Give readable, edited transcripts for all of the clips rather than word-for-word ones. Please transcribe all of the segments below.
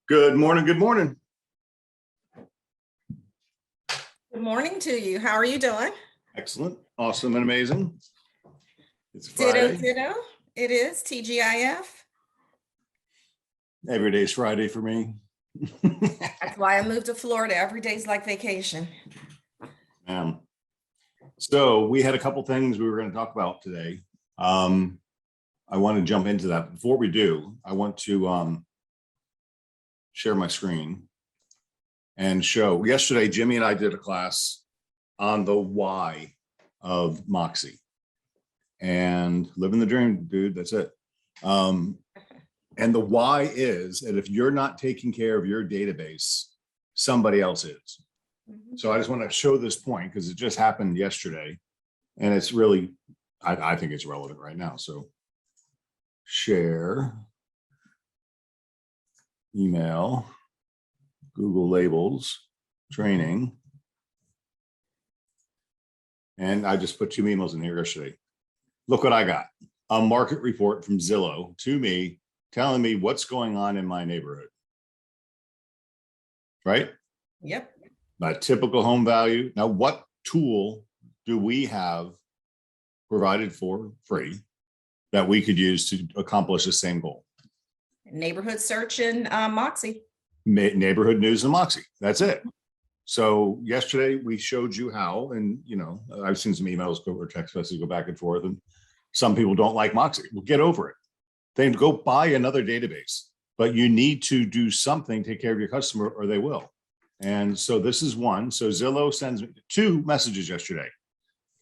Good morning. Good morning. Good morning to you. How are you doing? Excellent. Awesome and amazing. It's Ditto, Friday. ditto. It is TGIF. Every day's Friday for me. That's why I moved to Florida. Every day's like vacation. So we had a couple things we were going to talk about today. I want to jump into that. Before we do, I want to share my screen and show. Yesterday, Jimmy and I did a class on the why of Moxie. And living the dream, dude, that's it. And the why is that if you're not taking care of your database, somebody else is. So I just want to show this point because it just happened yesterday. And it's really, I think it's relevant right now. So share, email, Google labels, training. And I just put 2 emails in here yesterday. Look what I got. A market report from Zillow to me telling me what's going on in my neighborhood. Right? Yep. My typical home value. Now, what tool do we have provided for free that we could use to accomplish the same goal? Neighborhood search and Moxie. Neighborhood news and Moxie. That's it. So yesterday we showed you how, and I've seen some emails or text messages go back and forth, and some people don't like Moxie. Well, get over it. Then go buy another database, but you need to do something, take care of your customer, or they will. And so this is one. So Zillow sends me 2 messages yesterday.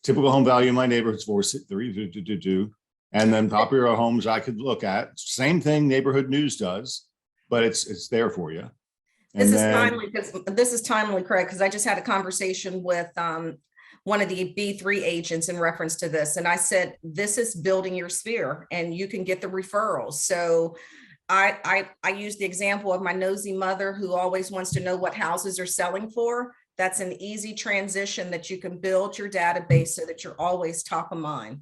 Typical home value in my neighborhood is 4.3, and then popular homes I could look at. Same thing neighborhood news does, but it's there for you. This is timely, Craig, because I just had a conversation with one of the B3 agents in reference to this. And I said, this is building your sphere and you can get the referrals. So I use the example of my nosy mother who always wants to know what houses are selling for. That's an easy transition that you can build your database so that you're always top of mind.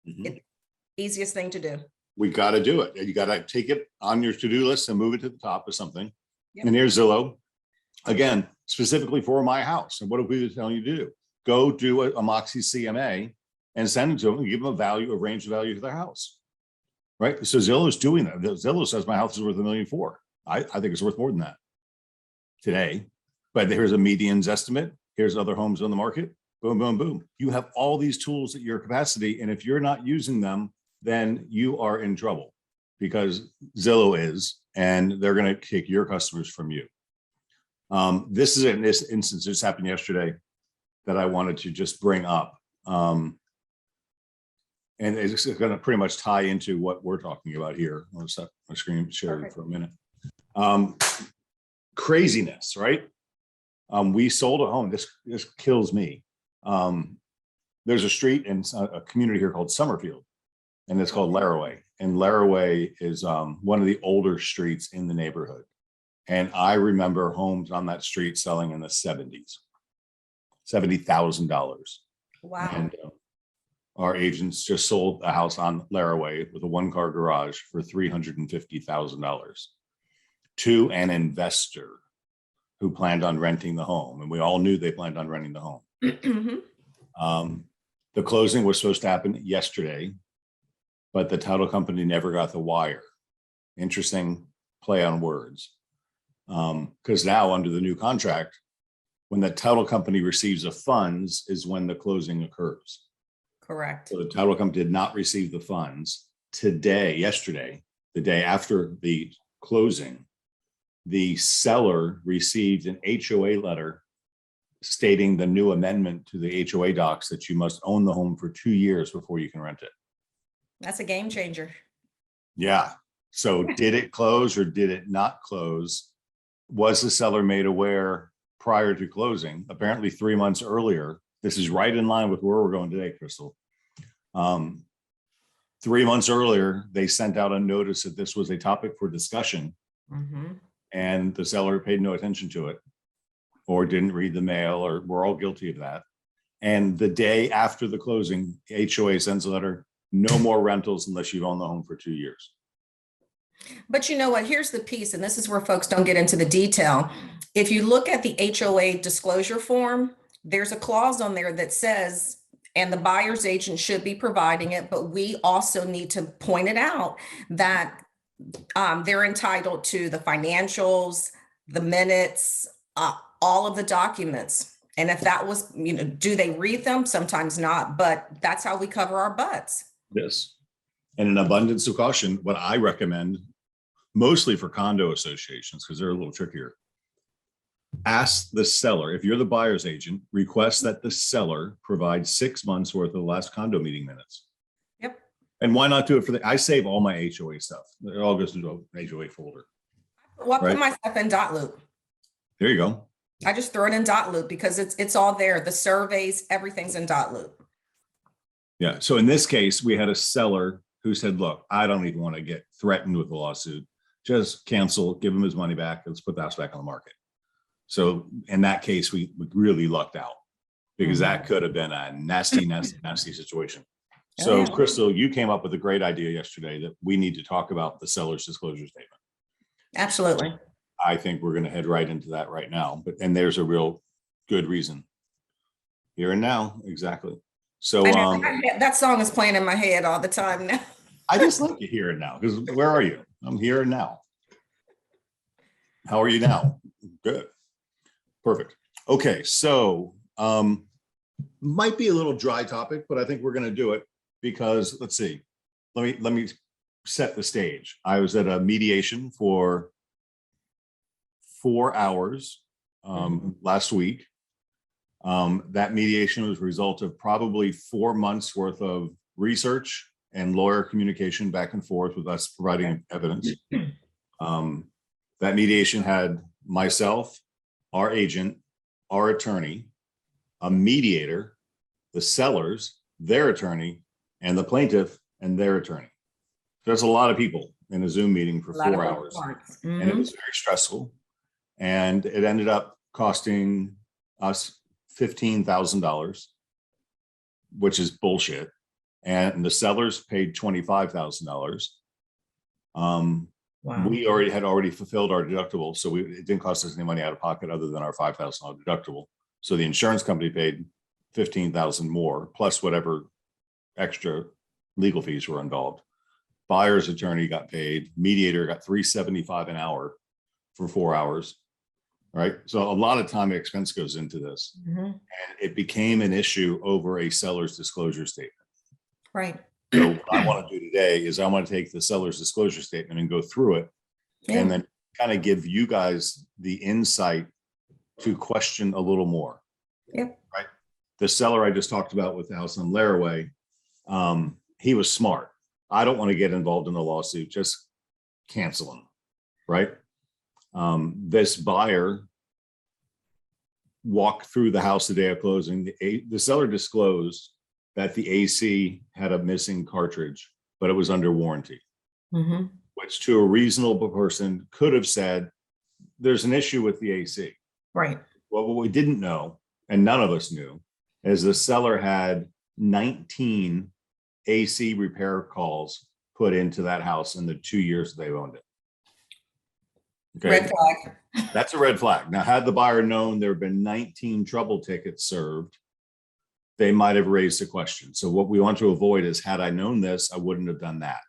It's easiest thing to do. We got to do it. You got to take it on your to-do list and move it to the top of something. Yep. And here's Zillow, again, specifically for my house. And what are we telling you to do? Go do a Moxie CMA and send it to them and give them a range of value to their house. Right? So Zillow's doing that. Zillow says my house is worth $1.4 million. I think it's worth more than that today. But here's a median's estimate. Here's other homes on the market. Boom, boom, boom. You have all these tools at your capacity. And if you're not using them, then you are in trouble because Zillow is, and they're going to take your customers from you. This is an instance, this happened yesterday that I wanted to just bring up. And it's going to pretty much tie into what we're talking about here. I'll set my screen shared for a minute. Craziness, right? We sold a home. This kills me. There's a street in a community here called Summerfield, and it's called Laraway. And Laraway is one of the older streets in the neighborhood. And I remember homes on that street selling in the 70s, $70,000. Wow. And our agents just sold a house on Laraway with a 1-car garage for $350,000 to an investor who planned on renting the home. And we all knew they planned on renting the home. The closing was supposed to happen yesterday, but the title company never got the wire. Interesting play on words. Because now under the new contract, when the title company receives the funds is when the closing occurs. Correct. So the title company did not receive the funds yesterday, the day after the closing. The seller received an HOA letter stating the new amendment to the HOA docs that you must own the home for 2 years before you can rent it. That's a game changer. Yeah. So did it close or did it not close? Was the seller made aware prior to closing? Apparently 3 months earlier. This is right in line with where we're going today, Crystal. 3 months earlier, they sent out a notice that this was a topic for discussion. And the seller paid no attention to it or didn't read the mail, or we're all guilty of that. And the day after the closing, HOA sends a letter, no more rentals unless you've owned the home for 2 years. But you know what? Here's the piece, and this is where folks don't get into the detail. If you look at the HOA disclosure form, there's a clause on there that says, and the buyer's agent should be providing it, but we also need to point it out that they're entitled to the financials, the minutes, all of the documents. And if that was, do they read them? Sometimes not, but that's how we cover our butts. Yes. And an abundance of caution, what I recommend, mostly for condo associations, because they're a little trickier. Ask the seller, if you're the buyer's agent, request that the seller provide 6 months worth of the last condo meeting minutes. Yep. And why not do it for I save all my HOA stuff. It all goes into an HOA folder. Well, I Right. put my stuff in Dotloop. There you go. I just throw it in Dotloop because it's all there. The surveys, everything's in Dotloop. Yeah. So in this case, we had a seller who said, look, I don't even want to get threatened with a lawsuit. Just cancel, give him his money back. Let's put the house back on the market. So in that case, we really lucked out because that could have been a nasty, nasty, nasty situation. So yeah. Crystal, you came up with a great idea yesterday that we need to talk about the seller's disclosure statement. Absolutely. I think we're going to head right into that right now, and there's a real good reason. Here and now, exactly. So I know, that song is playing in my head all the time now. I just like it here and now because where are you? I'm here and now. How are you now? Good. Perfect. Okay, so might be a little dry topic, but I think we're going to do it because let's see. Let me set the stage. I was at a mediation for 4 hours last week. That mediation was a result of probably 4 months worth of research and lawyer communication back and forth with us providing evidence. That mediation had myself, our agent, our attorney, a mediator, the sellers, their attorney, and the plaintiff and their attorney. There's a lot of people in a Zoom meeting for 4 hours, and it was very stressful. And it ended up costing us $15,000, which is bullshit. And the sellers paid $25,000. Wow. We already fulfilled our deductible, so it didn't cost us any money out of pocket other than our $5,000 deductible. So the insurance company paid $15,000 more, plus whatever extra legal fees were involved. Buyer's attorney got paid. Mediator got $375 an hour for 4 hours. Right. So a lot of time and expense goes into this. And it became an issue over a seller's disclosure statement. Right. So what I want to do today is I want to take the seller's disclosure statement and go through it and then kind of give you guys the insight to question a little more. Yep. Right. The seller I just talked about with the house on Laraway, he was smart. I don't want to get involved in the lawsuit. Just cancel him. Right. This buyer walked through the house the day of closing. The seller disclosed that the AC had a missing cartridge, but it was under warranty, which to a reasonable person could have said, there's an issue with the AC. Right. Well, what we didn't know, and none of us knew, is the seller had 19 AC repair calls put into that house in the 2 years they've owned it. Okay. Red flag. That's a red flag. Now, had the buyer known there have been 19 trouble tickets served, they might have raised a question. So what we want to avoid is, had I known this, I wouldn't have done that.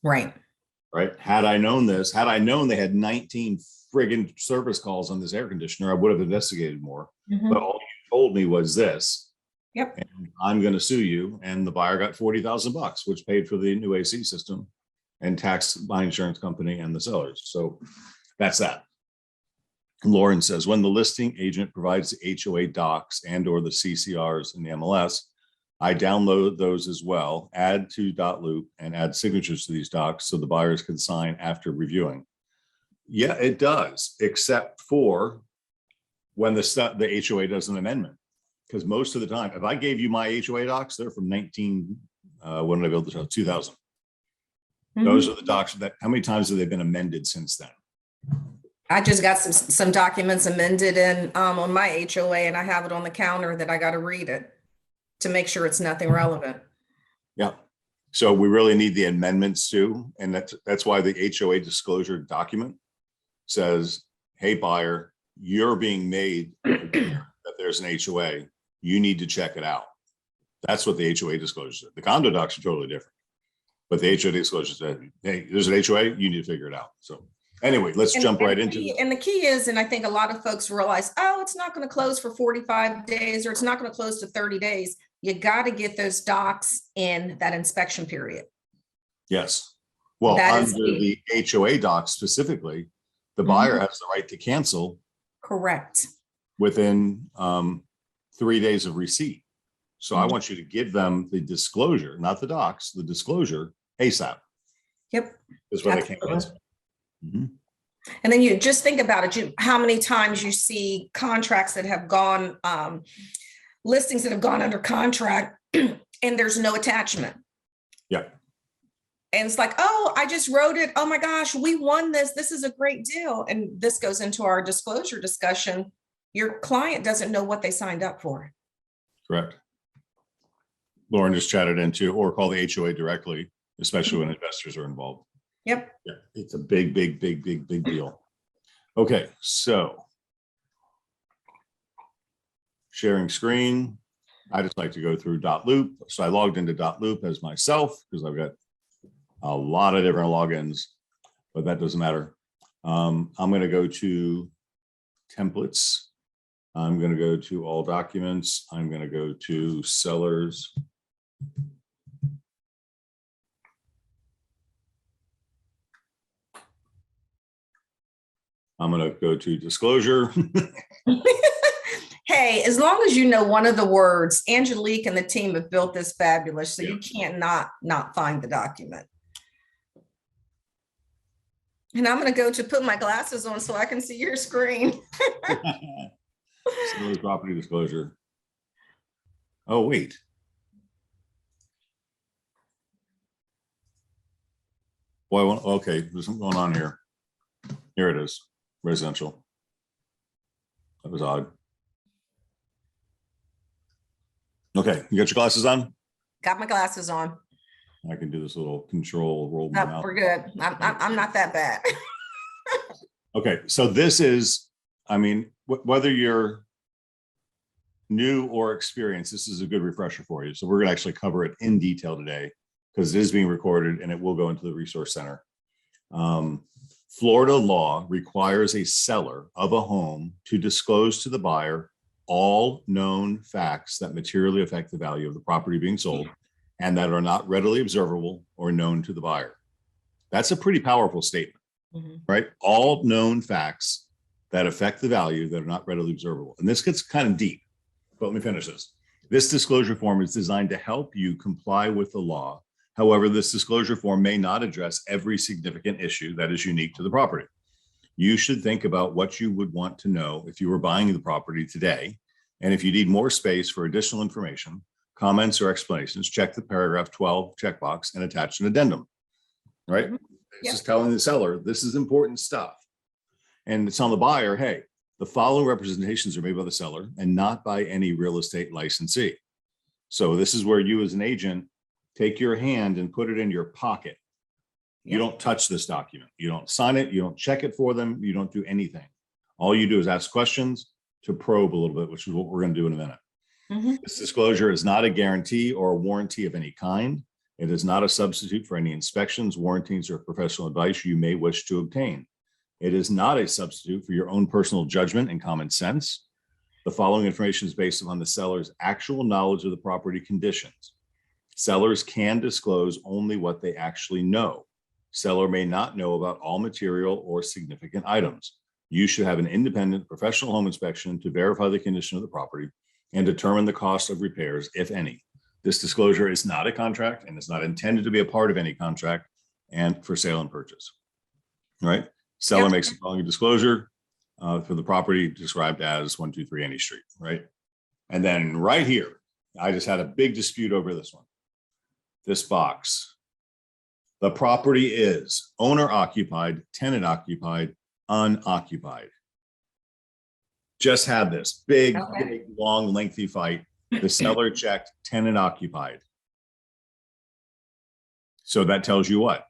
Right. Right. Had I known this, had I known they had 19 friggin' service calls on this air conditioner, I would have investigated more. But all you told me was this. Yep. And I'm going to sue you. And the buyer got $40,000, which paid for the new AC system and taxed my insurance company and the sellers. So that's that. Lauren says, when the listing agent provides the HOA docs and or the CCRs in the MLS, I download those as well, add to Dotloop and add signatures to these docs so the buyers can sign after reviewing. Yeah, it does, except for when the HOA does an amendment. Because most of the time, if I gave you my HOA docs, they're from when did I build the house? 2000. Those are the docs that, how many times have they been amended since then? I just got some documents amended in on my HOA, and I have it on the counter that I got to read it to make sure it's nothing relevant. Yeah. So we really need the amendments too. And that's why the HOA disclosure document says, hey, buyer, you're being made aware that there's an HOA. You need to check it out. That's what the HOA disclosure said. The condo docs are totally different. But the HOA disclosure said, hey, there's an HOA, you need to figure it out. So anyway, let's jump right into it. And the key is, and I think a lot of folks realize, oh, it's not going to close for 45 days or it's not going to close to 30 days. You got to get those docs in that inspection period. Yes. Well, That is under the HOA docs specifically, the buyer has the right to cancel correct. within 3 days of receipt. So I want you to give them the disclosure, not the docs, the disclosure ASAP. Yep. Is when they can't Absolutely. cancel. Mhm. And then you just think about it, how many times you see contracts that have gone, listings that have gone under contract and there's no attachment. Yeah. And it's like, oh, I just wrote it. Oh my gosh, we won this. This is a great deal. And this goes into our disclosure discussion. Your client doesn't know what they signed up for. Correct. Lauren just chatted into, or call the HOA directly, especially when investors are involved. Yep. Yeah, it's a big deal. Okay, so sharing screen. I just like to go through .loop. So I logged into .loop as myself because I've got a lot of different logins, but that doesn't matter. I'm going to go to templates. I'm going to go to all documents. I'm going to go to sellers. I'm going to go to disclosure. Hey, as long as you know one of the words, Angelique and the team have built this fabulous, so you can't not find the document. And I'm going to go to put my glasses on so I can see your screen. Seller's property disclosure. Oh, wait. Well, okay, there's something going on here. Here it is, residential. That was odd. Okay, you got your glasses on? Got my glasses on. I can do this little control roll. Oh, we're good. I'm not that bad. Okay, so this is, I mean, whether you're new or experienced, this is a good refresher for you. So we're gonna actually cover it in detail today because it is being recorded and it will go into the resource center. Florida law requires a seller of a home to disclose to the buyer all known facts that materially affect the value of the property being sold and that are not readily observable or known to the buyer. That's a pretty powerful statement, right? All known facts that affect the value that are not readily observable. And this gets kind of deep, but let me finish this. This disclosure form is designed to help you comply with the law. However, this disclosure form may not address every significant issue that is unique to the property. You should think about what you would want to know if you were buying the property today. And if you need more space for additional information, comments or explanations, check the paragraph 12 checkbox and attach an addendum, right? It's just telling the seller, this is important stuff. And it's on the buyer, hey, the following representations are made by the seller and not by any real estate licensee. So this is where you as an agent take your hand and put it in your pocket. You don't touch this document. You don't sign it. You don't check it for them. You don't do anything. All you do is ask questions to probe a little bit, which is what we're going to do in a minute. This disclosure is not a guarantee or a warranty of any kind. It is not a substitute for any inspections, warranties, or professional advice you may wish to obtain. It is not a substitute for your own personal judgment and common sense. The following information is based upon the seller's actual knowledge of the property conditions. Sellers can disclose only what they actually know. Seller may not know about all material or significant items. You should have an independent professional home inspection to verify the condition of the property and determine the cost of repairs, if any. This disclosure is not a contract and is not intended to be a part of any contract and for sale and purchase. All right. Seller makes the following disclosure for the property described as 123 Annie Street, right? And then right here, I just had a big dispute over this one. This box. The property is owner occupied, tenant occupied, unoccupied. Just had this big, long, lengthy fight. The seller checked tenant occupied. So that tells you what?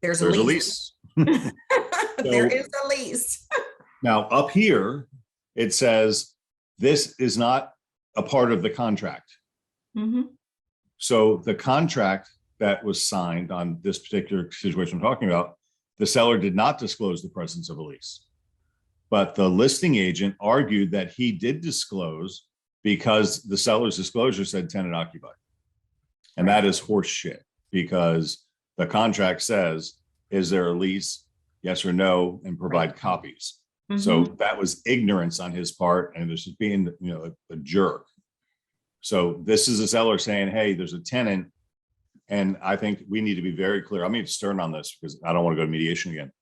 There's There's a lease. There is a lease. Now, up here, it says this is not a part of the contract. Mhm. So the contract that was signed on this particular situation I'm talking about, the seller did not disclose the presence of a lease. But the listing agent argued that he did disclose because the seller's disclosure said tenant occupied. And that is horse shit, because the contract says, is there a lease? Yes or no, and provide copies. So that was ignorance on his part, and this is being, a jerk. So this is a seller saying, hey, there's a tenant, and I think we need to be very clear. I'm going to stern on this because I don't want to go to mediation again.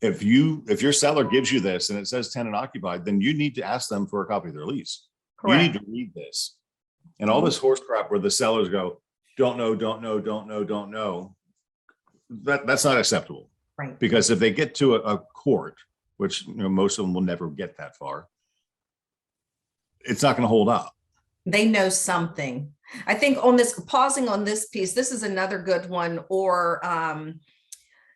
If your seller gives you this and it says tenant occupied, then you need to ask them for a copy of their lease. Correct. You need to read this. And all this horse crap where the sellers go, don't know, don't know, don't know, don't know. That's not acceptable. Right. Because if they get to a court, which most of them will never get that far, it's not going to hold up. They know something. I think pausing on this piece, this is another good one. Or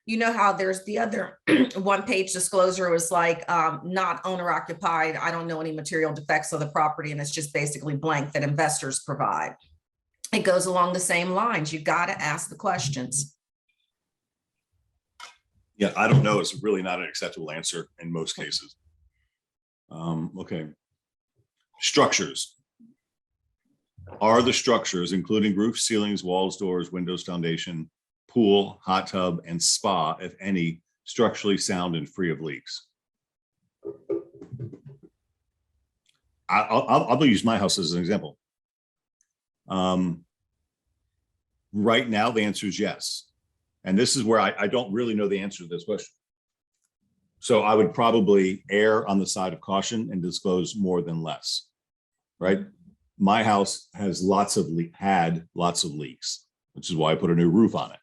you know how there's the other one-page disclosure was like not owner occupied. I don't know any material defects of the property, and it's just basically blank that investors provide. It goes along the same lines. You got to ask the questions. Yeah, I don't know. It's really not an acceptable answer in most cases. Okay. Structures. Are the structures, including roof, ceilings, walls, doors, windows, foundation, pool, hot tub, and spa, if any, structurally sound and free of leaks? I'll use my house as an example. Right now, the answer is yes. And this is where I don't really know the answer to this question. So I would probably err on the side of caution and disclose more than less, right? My house has had lots of leaks, which is why I put a new roof on it.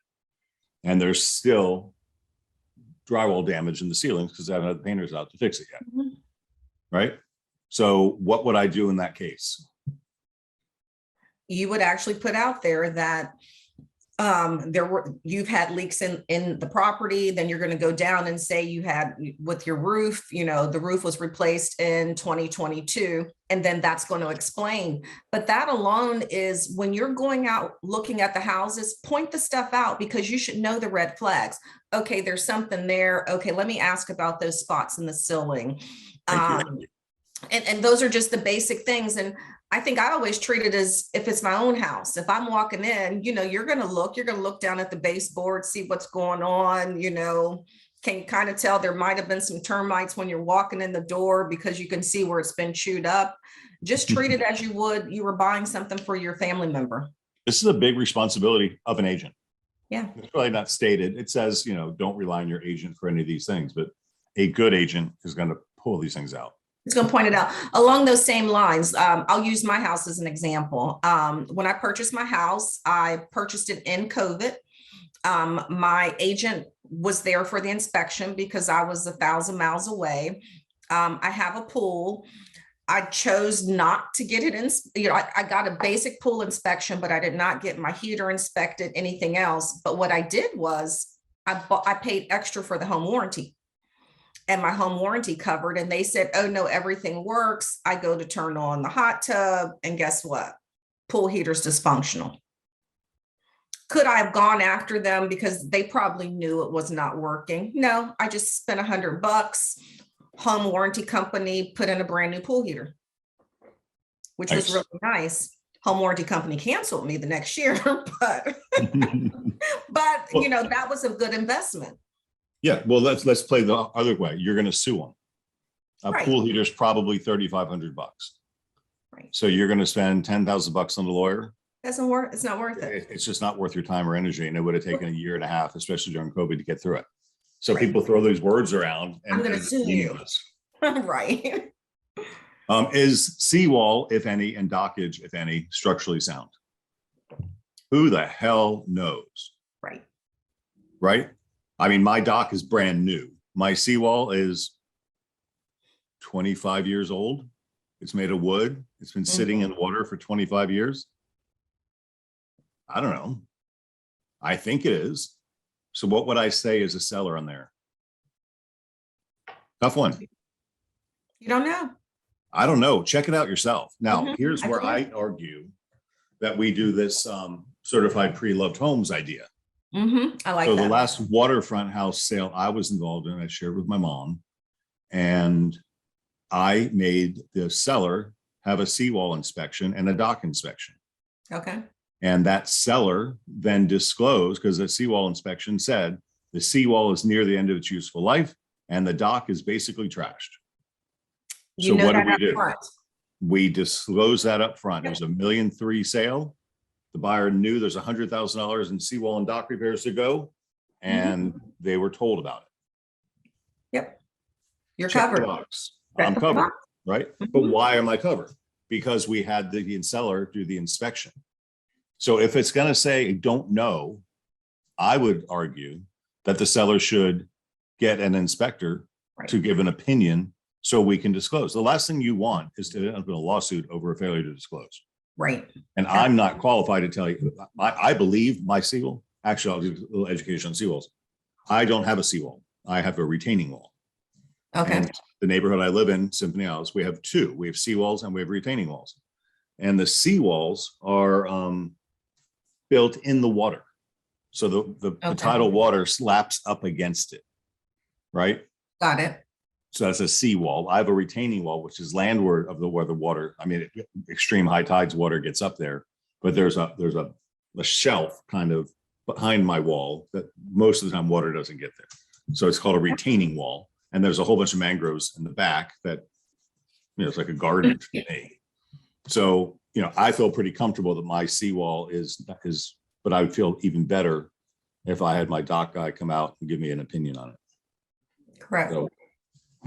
And there's still drywall damage in the ceilings because I haven't had the painters out to fix it yet, right? So what would I do in that case? You would actually put out there that you've had leaks in the property. Then you're going to go down and say you had with your roof, the roof was replaced in 2022, and then that's going to explain. But that alone is, when you're going out looking at the houses, point the stuff out, because you should know the red flags. Okay, there's something there. Okay, let me ask about those spots in the ceiling. And those are just the basic things. And I think I always treat it as if it's my own house. If I'm walking in, you're going to look down at the baseboard, see what's going on, can you kind of tell there might've been some termites when you're walking in the door because you can see where it's been chewed up. Just treat it as you were buying something for your family member. This is a big responsibility of an agent. Yeah. It's really not stated. It says, don't rely on your agent for any of these things, but a good agent is going to pull these things out. It's going to point it out. Along those same lines, I'll use my house as an example. When I purchased my house, I purchased it in COVID. My agent was there for the inspection because I was 1,000 miles away. I have a pool. I chose not to get it in. I got a basic pool inspection, but I did not get my heater inspected, anything else. But what I did was I paid extra for the home warranty. And my home warranty covered, and they said, oh no, everything works. I go to turn on the hot tub, and guess what? Pool heater's dysfunctional. Could I have gone after them because they probably knew it was not working? No, I just spent $100. Home warranty company put in a brand new pool heater, which was really nice. Home warranty company canceled me the next year, but that was a good investment. Yeah, well, let's play the other way. You're going to sue them. A Right. pool heater is probably $3,500. Right. So you're going to spend $10,000 on the lawyer. Doesn't work. It's not worth it. It's just not worth your time or energy, and it would have taken a year and a half, especially during COVID, to get through it. So Right. people throw these words around, and I'm going to it's sue you. meaningless. Right. Is seawall, if any, and dockage, if any, structurally sound? Who the hell knows? Right. Right? I mean, my dock is brand new. My seawall is 25 years old. It's made of wood. It's been sitting in water for 25 years. I don't know. I think it is. So what would I say as a seller on there? Tough one. You don't know. I don't know. Check it out yourself. Now, Mhm, here's I where can. I argue that we do this certified pre-loved homes idea. I like So the that. last waterfront house sale I was involved in, I shared with my mom, and I made the seller have a seawall inspection and a dock inspection. Okay. And that seller then disclosed, because the seawall inspection said the seawall is near the end of its useful life and the dock is basically trashed. You So know what that did we up do? front. We disclosed that up front. It was $1.3 million sale. The buyer knew there's $100,000 in seawall and dock repairs to go, and they were told about it. Yep. You're Check the covered. box. Check I'm the covered, box. right? But why am I covered? Because we had the seller do the inspection. So if it's going to say don't know, I would argue that the seller should get an inspector to give an opinion so we can disclose. The last thing you want is to end up in a lawsuit over a failure to disclose. Right. And I'm not qualified to tell you. I believe my seawall. Actually, I'll do a little education on seawalls. I don't have a seawall. I have a retaining wall. Okay. And the neighborhood I live in, Symphony House, we have two. We have seawalls and we have retaining walls. And the seawalls are built in the water. So the tidal water slaps up against it, right? Got it. So that's a seawall. I have a retaining wall, which is landward of where the water, I mean, extreme high tides water gets up there, but there's a shelf kind of behind my wall that most of the time water doesn't get there. So it's called a retaining wall. And there's a whole bunch of mangroves in the back that, you know, it's like a garden to me. So, you know, I feel pretty comfortable that my seawall is, but I would feel even better if I had my dock guy come out and give me an opinion on it. Correct. So,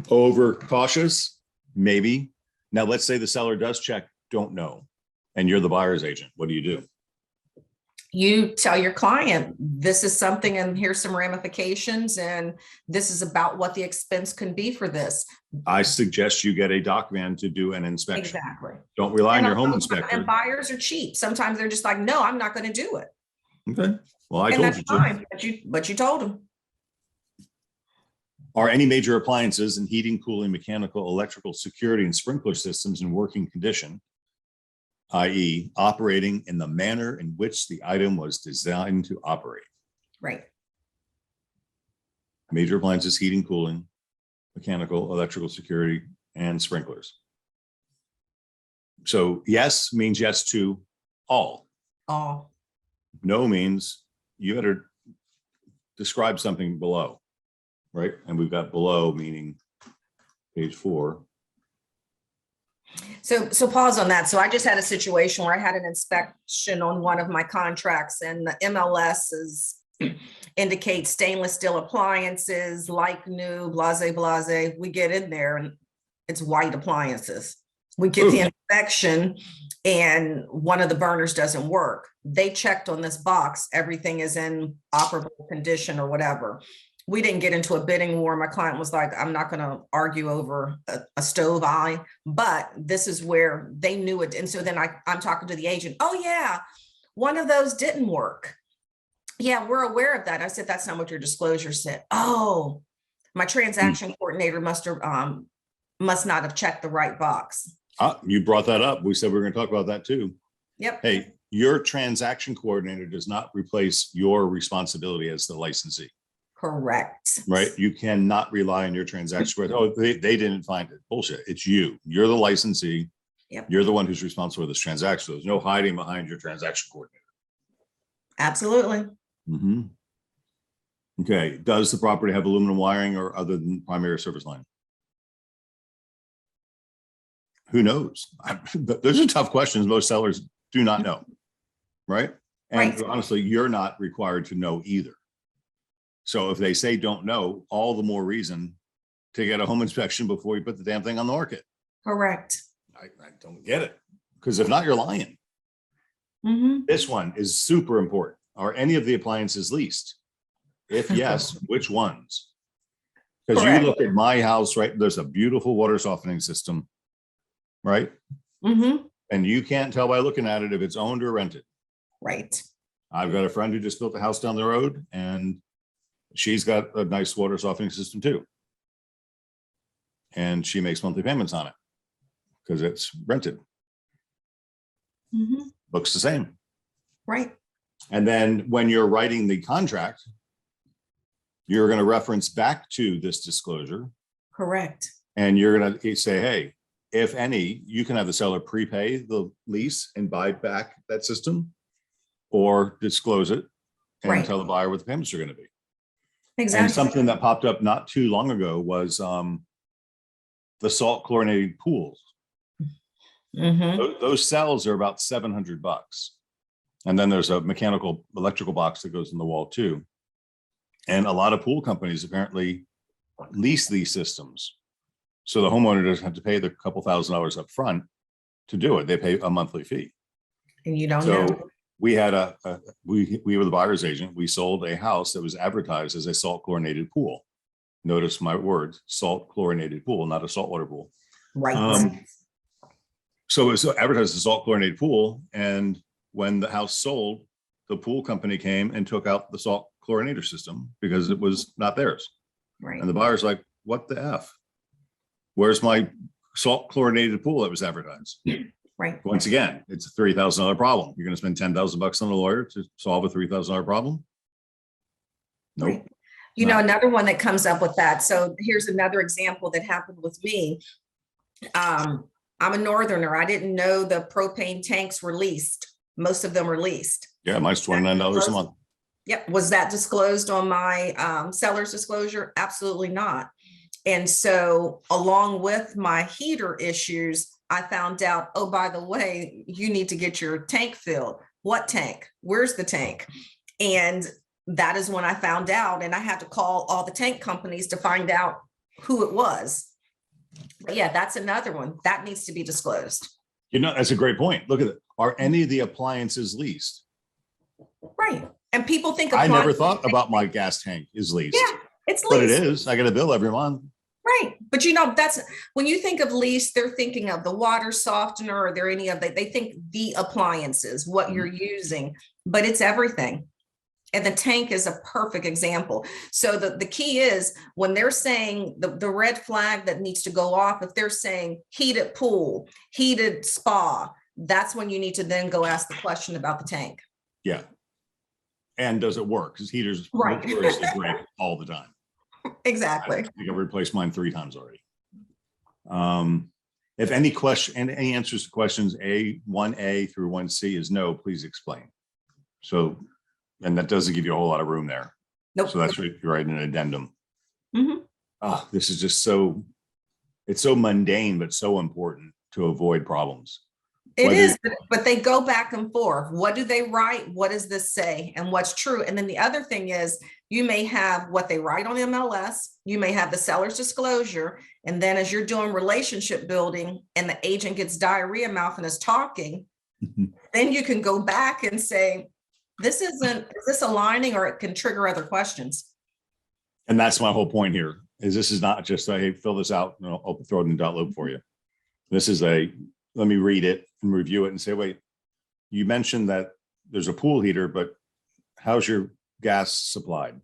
over cautious, maybe. Now, let's say the seller does check, don't know, and you're the buyer's agent. What do you do? You tell your client, this is something and here's some ramifications and this is about what the expense can be for this. I suggest you get a dock man to do an inspection. Exactly. Don't rely on your home And inspector. buyers are cheap. Sometimes they're just like, no, I'm not going to do it. Okay. Well, I And told that's you to. fine, but you told them. Are any major appliances and heating, cooling, mechanical, electrical, security, and sprinkler systems in working condition, i.e. operating in the manner in which the item was designed to operate? Right. Major appliances, heating, cooling, mechanical, electrical, security, and sprinklers. So yes means yes to all. All. No means you better describe something below, right? And we've got below meaning page 4. So pause on that. So I just had a situation where I had an inspection on one of my contracts and the MLS indicates stainless steel appliances, like new, blase. We get in there and it's white appliances. We get the inspection and one of the burners doesn't work. They checked on this box. Everything is in operable condition or whatever. We didn't get into a bidding war. My client was like, I'm not going to argue over a stove eye, but this is where they knew it. And so then I'm talking to the agent. Oh yeah, one of those didn't work. Yeah, we're aware of that. I said, that's not what your disclosure said. Oh, my transaction coordinator must not have checked the right box. You brought that up. We said we were going to talk about that too. Yep. Hey, your transaction coordinator does not replace your responsibility as the licensee. Correct. Right? You cannot rely on your transaction coordinator. Oh, they didn't find it. Bullshit. It's you. You're the licensee. Yep. You're the one who's responsible for this transaction. So there's no hiding behind your transaction coordinator. Absolutely. Mm-hmm. Okay. Does the property have aluminum wiring or other than primary service line? Who knows? Those are tough questions. Most sellers do not know. Right? And honestly, you're not required to know either. So if they say don't know, all the more reason to get a home inspection before you put the damn thing on the market. Correct. I don't get it. Because if not, you're lying. This one is super important. Are any of the appliances leased? If yes, which ones? Because you look at my house, right? There's a beautiful water softening system, right? And you can't tell by looking at it if it's owned or rented. Right. I've got a friend who just built a house down the road and she's got a nice water softening system too. And she makes monthly payments on it because it's rented. Mhm. Looks the same. Right, And then when you're writing the contract, you're going to reference back to this disclosure correct. and you're going to say, hey, if any, you can have the seller prepay the lease and buy back that system or disclose it and Right. tell the buyer what the payments are going to be. And Exactly. something that popped up not too long ago was the salt chlorinated pools. Mhm. Those cells are about $700. And then there's a mechanical electrical box that goes in the wall too. And a lot of pool companies apparently lease these systems. So the homeowner doesn't have to pay the couple $1,000s up front to do it. They pay a monthly fee. And you don't So know. we had we were the buyer's agent. We sold a house that was advertised as a salt chlorinated pool. Notice my words, salt chlorinated pool, not a saltwater pool. Right. So it was advertised as a salt chlorinated pool. And when the house sold, the pool company came and took out the salt chlorinator system because it was not theirs. Right. And the buyer's like, what the F? Where's my salt chlorinated pool that was advertised? Right. Once again, it's a $30,000 problem. You're going to spend $10,000 on a lawyer to solve a $3,000 problem? Nope. Right. You know, another one that comes up with that. So here's another example that happened with me. I'm a northerner. I didn't know the propane tanks were leased. Most of them were leased. Yeah, mine's $29 a month. Yep. Was that disclosed on my seller's disclosure? Absolutely not. And so along with my heater issues, I found out, oh, by the way, you need to get your tank filled. What tank? Where's the tank? And that is when I found out, and I had to call all the tank companies to find out who it was. But yeah, that's another one that needs to be disclosed. You know, that's a great point. Look at it. Are any of the appliances leased? Right. And people think I never thought about my gas tank is leased. Yeah, it's leased. But it is. I get a bill every month. Right. But you know, that's when you think of lease, they're thinking of the water softener, or there any of that. They think the appliances, what you're using, but it's everything. And the tank is a perfect example. So the key is when they're saying the red flag that needs to go off, if they're saying heated pool, heated spa, that's when you need to then go ask the question about the tank. Yeah. And does it work? Because heaters Right. notoriously break all the time. Exactly. I think I've replaced mine 3 times already. If any question and any answers to questions 1A through 1C is no, please explain. So, and that doesn't give you a whole lot of room there. Nope. So that's right, you're right, an addendum. Mhm. Oh, this is just so, it's so mundane, but so important to avoid problems. It Whether- is, but they go back and forth. What do they write? What does this say? And what's true? And then the other thing is you may have what they write on MLS, you may have the seller's disclosure. And then as you're doing relationship building and the agent gets diarrhea mouth and is talking, then you can go back and say, is this aligning, or it can trigger other questions? And that's my whole point here, is this is not just a, hey, fill this out and I'll throw it in dot loop for you. This is a, let me read it and review it and say, wait, you mentioned that there's a pool heater, but how's your gas supplied?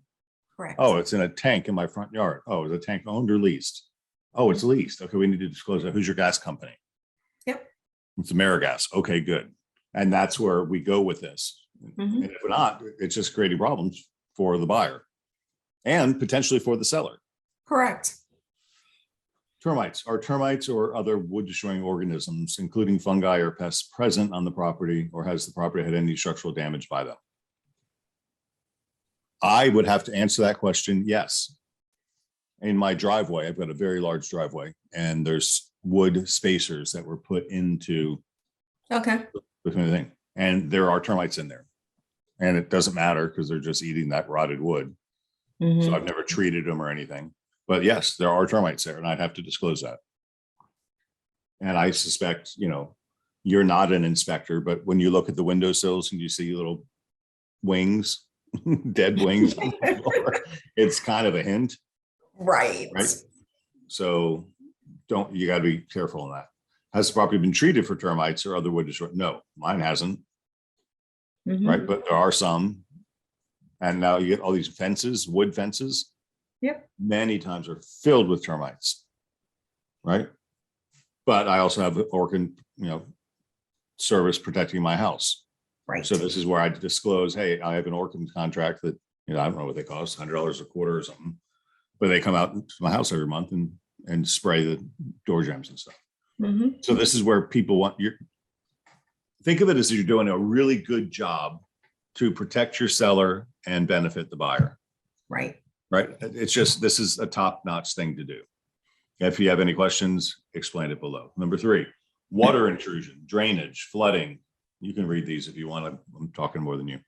Correct. Oh, it's in a tank in my front yard. Oh, is the tank owned or leased? Oh, it's leased. Okay, we need to disclose that. Who's your gas company? Yep. It's AmeriGas. Okay, good. And that's where we go with this. Mhm. And if not, it's just creating problems for the buyer and potentially for the seller. Correct. Termites. Are termites or other wood destroying organisms, including fungi or pests, present on the property, or has the property had any structural damage by them? I would have to answer that question, yes. In my driveway, I've got a very large driveway, and there's wood spacers that were put into Okay. between the thing, and there are termites in there. And it doesn't matter because they're just eating that rotted wood. Mhm. So I've never treated them or anything. But yes, there are termites there, and I'd have to disclose that. And I suspect, you know, you're not an inspector, but when you look at the windowsills and you see little wings, dead wings, on the floor, it's kind of a hint, Right. right? So you got to be careful on that. Has the property been treated for termites or other wood destroy? No, mine hasn't. Mhm. right? But there are some. And now you get all these fences, wood fences. Yep. Many times are filled with termites, right? But I also have Orkin, service protecting my house. Right. So this is where I disclose, hey, I have an Orkin contract that, I don't know what they cost, $100 a quarter or something. But they come out to my house every month and spray the door jambs and stuff. Mhm. So this is where people think of it as you're doing a really good job to protect your seller and benefit the buyer, Right. right? It's just, this is a top-notch thing to do. If you have any questions, explain it below. Number 3, water intrusion, drainage, flooding. You can read these if you want to. I'm talking more than you.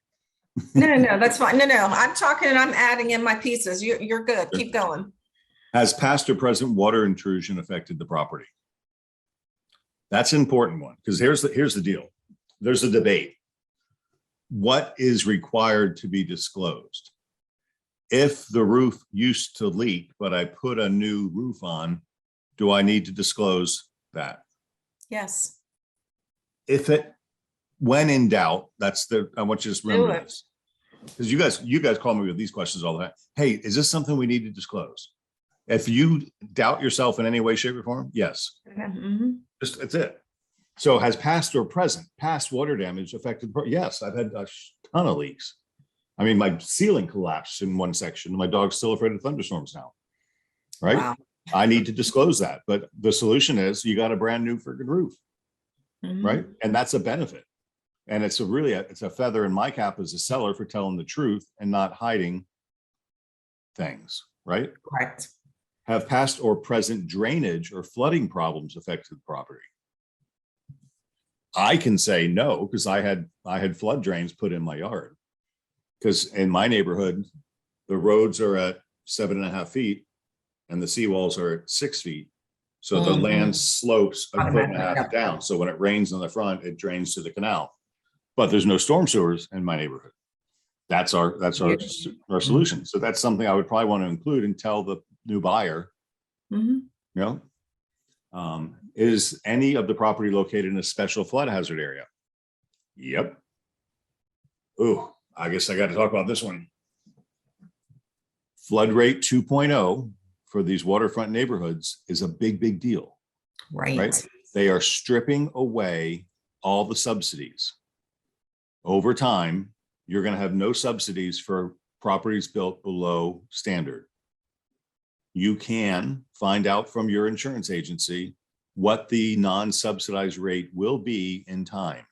No, that's fine. No, I'm talking and I'm adding in my pieces. You're good. Keep going. Has past or present water intrusion affected the property? That's an important one, because here's the deal. There's a debate. What is required to be disclosed? If the roof used to leak, but I put a new roof on, do I need to disclose that? Yes. When in doubt, I want you to remember it. this. Because you guys call me with these questions all the time. Hey, is this something we need to disclose? If you doubt yourself in any way, shape, or form, yes. Mhm. That's it. So has past or present past water damage affected? Yes, I've had a ton of leaks. I mean, my ceiling collapsed in one section. My dog's still afraid of thunderstorms now, right? Wow. I need to disclose that. But the solution is you got a brand new freaking roof, Mhm. right? And that's a benefit. And it's a feather in my cap as a seller for telling the truth and not hiding things, right? Correct. Have past or present drainage or flooding problems affected the property? I can say no, because I had flood drains put in my yard. Because in my neighborhood, the roads are at 7.5 feet and the seawalls are at 6 feet. So the Mhm. land slopes a foot and a half Automatic, down. So when it rains on the front, it drains to the canal. But there's no storm sewers in my neighborhood. That's our solution. So that's something I would probably want to include and tell the new buyer, Mhm. is any of the property located in a special flood hazard area? Yep. Ooh, I guess I got to talk about this one. Flood rate 2.0 for these waterfront neighborhoods is a big deal, Right. right? They are stripping away all the subsidies. Over time, you're going to have no subsidies for properties built below standard. You can find out from your insurance agency what the non-subsidized rate will be in time.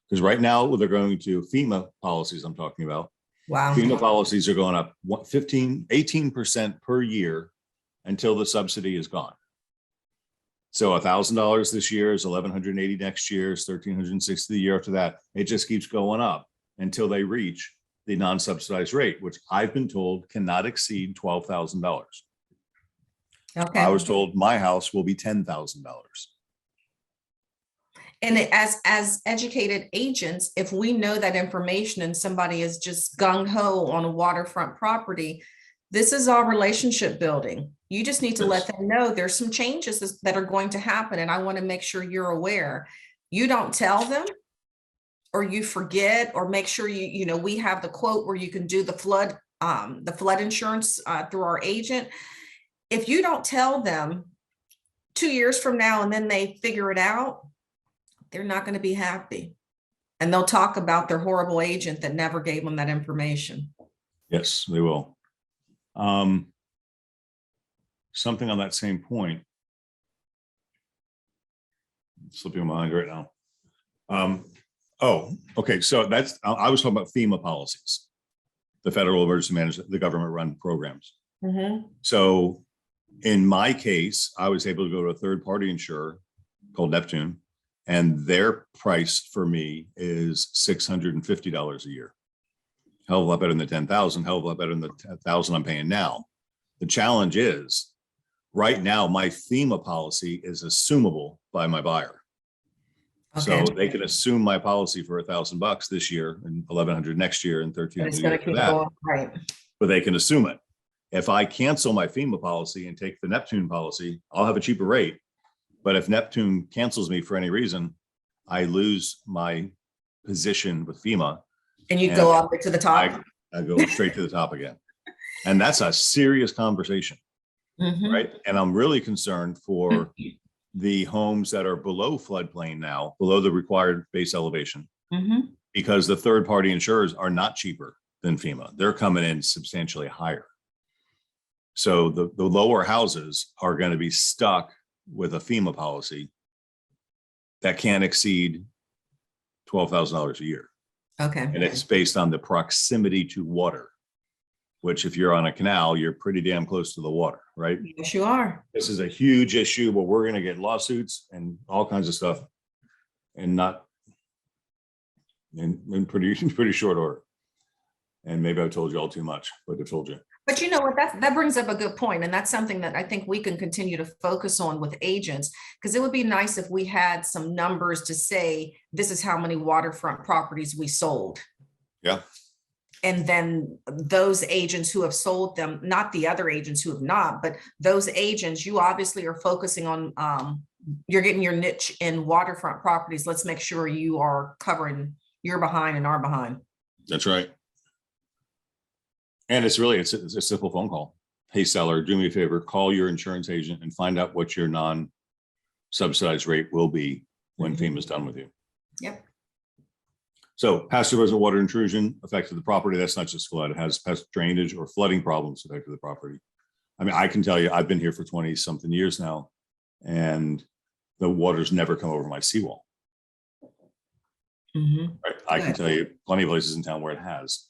Because right now, they're going to FEMA policies I'm talking about. Wow. FEMA policies are going up 18% per year until the subsidy is gone. So $1,000 this year is $1,180 next year, is $1,360 the year after that. It just keeps going up until they reach the non-subsidized rate, which I've been told cannot exceed $12,000. Okay. I was told my house will be $10,000. And as educated agents, if we know that information and somebody is just gung ho on a waterfront property, this is all relationship building. You just need to let them know there's some changes that are going to happen, and I want to make sure you're aware. You don't tell them, or you forget, or make sure we have the quote where you can do the flood insurance through our agent. If you don't tell them 2 years from now and then they figure it out, they're not going to be happy. And they'll talk about their horrible agent that never gave them that information. Yes, they will. Something on that same point. Slipping my mind right now. Oh, okay. So I was talking about FEMA policies, the Federal Emergency Management, the government run programs. Mm-hmm. So in my case, I was able to go to a third party insurer called Neptune, and their price for me is $650 a year. Hell of a lot better than the 10,000, hell of a lot better than the 10,000 I'm paying now. The challenge is right now, my FEMA policy is assumable by my buyer. Okay. So they can assume my policy for $1,000 this year and 1,100 next year and 1,300 after that. Right. But they can assume it. If I cancel my FEMA policy and take the Neptune policy, I'll have a cheaper rate. But if Neptune cancels me for any reason, I lose my position with FEMA. And you And go up to the top. I go straight to the top again. And that's a serious conversation, Mhm. right? And I'm really concerned for the homes that are below floodplain now, below the required base elevation, Mhm. because the third-party insurers are not cheaper than FEMA. They're coming in substantially higher. So the lower houses are going to be stuck with a FEMA policy that can't exceed $12,000 a year. Okay. And it's based on the proximity to water, which if you're on a canal, you're pretty damn close to the water, right? Yes, you are. This is a huge issue where we're going to get lawsuits and all kinds of stuff and not in pretty short order. And maybe I've told you all too much, but I've told you. But you know what, that brings up a good point, and that's something that I think we can continue to focus on with agents, because it would be nice if we had some numbers to say, this is how many waterfront properties we sold. Yeah. And then those agents who have sold them, not the other agents who have not, but those agents, you obviously are focusing on, you're getting your niche in waterfront properties. Let's make sure you are covering your behind and our behind. That's right. And it's a simple phone call. Hey, seller, do me a favor, call your insurance agent and find out what your non-subsidized rate will be when FEMA's done with you. Yep. So passive reservoir water intrusion affected the property. That's not just flood. It has pest drainage or flooding problems affected the property. I mean, I can tell you, I've been here for 20 something years now, and the water's never come over my seawall. Mhm. Right? I can Good. tell you plenty of places in town where it has.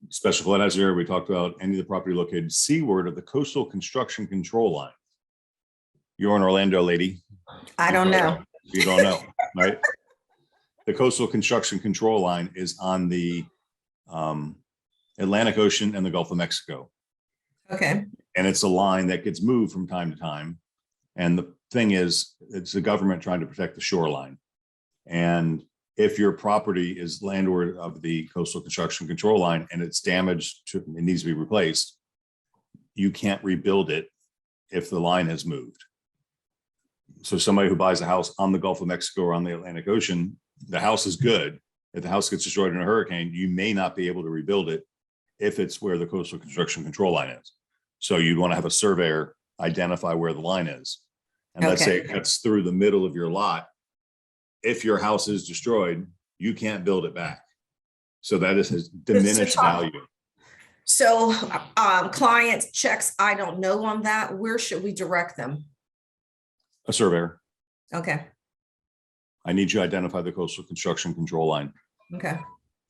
Special flood hazard area, we talked about any of the property located seaward of the coastal construction control line. You're an Orlando lady. I don't know. You don't know, right? The coastal construction control line is on the Atlantic Ocean and the Gulf of Mexico. Okay. And it's a line that gets moved from time to time. And the thing is, it's the government trying to protect the shoreline. And if your property is landward of the coastal construction control line and it's damaged, it needs to be replaced, you can't rebuild it if the line has moved. So somebody who buys a house on the Gulf of Mexico or on the Atlantic Ocean, the house is good. If the house gets destroyed in a hurricane, you may not be able to rebuild it if it's where the coastal construction control line is. So you'd want to have a surveyor identify where the line is. And let's say it cuts through the middle of your lot. If your house is destroyed, you can't build it back. So that is a diminished value. So clients checks, I don't know on that. Where should we direct them? A surveyor. Okay. I need you to identify the coastal construction control line. Okay.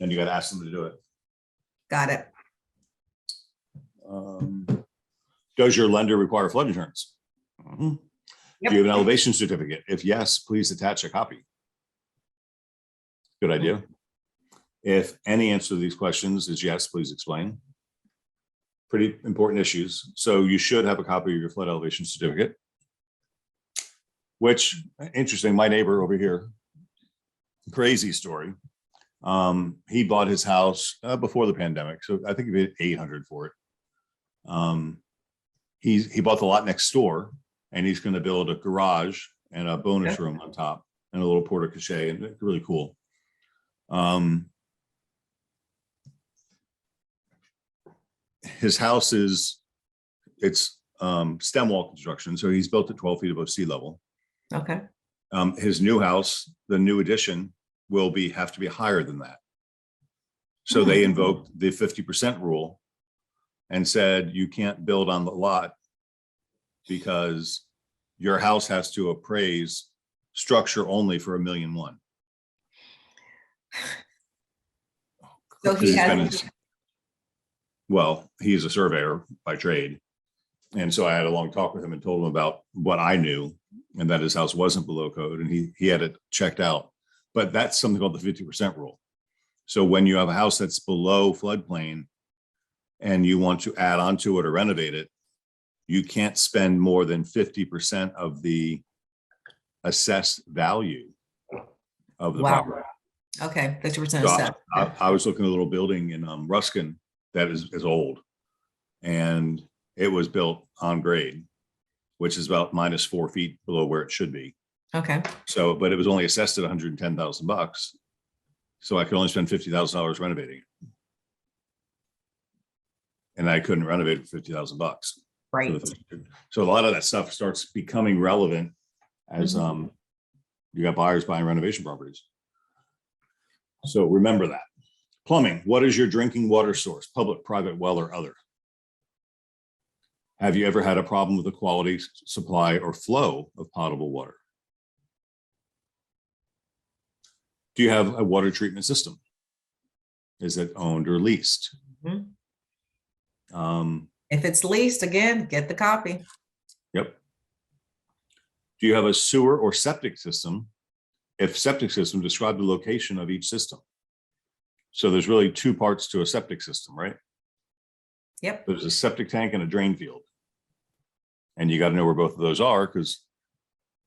And you got to ask them to do it. Got it. Does your lender require flood insurance? Yep. Do you have an elevation certificate? If yes, please attach a copy. Good idea. If any answer to these questions is yes, please explain. Pretty important issues. So you should have a copy of your flood elevation certificate, which, interesting, my neighbor over here, crazy story. He bought his house before the pandemic. So I think he paid $800 for it. He bought the lot next door, and he's going to build a garage and a bonus room on top and a little porta cachet, and it's really cool. His house it's stem wall construction. So he's built at 12 feet above sea level. Okay. His new house, the new addition, will have to be higher than that. So they invoked the 50% rule and said, you can't build on the lot because your house has to appraise structure only for $1.1 million. So he has. Well, he's a surveyor by trade. And so I had a long talk with him and told him about what I knew, and that his house wasn't below code, and he had it checked out. But that's something called the 50% rule. So when you have a house that's below floodplain and you want to add on to it or renovate it, you can't spend more than 50% of the assessed value of the property. Okay, 50% So assessed. I was looking at a little building in Ruskin that is old, and it was built on grade, which is about -4 feet below where it should be. Okay. So, but it was only assessed at $110,000. So I could only spend $50,000 renovating it. And I couldn't renovate it for $50,000. Right. So a lot of that stuff starts becoming relevant as you got buyers buying renovation properties. So remember that. Plumbing, what is your drinking water source? Public, private, well, or other? Have you ever had a problem with the quality, supply, or flow of potable water? Do you have a water treatment system? Is it owned or leased? If it's leased, again, get the copy. Yep. Do you have a sewer or septic system? If septic system, describe the location of each system. So there's really two parts to a septic system, right? Yep. There's a septic tank and a drain field. And you got to know where both of those are, because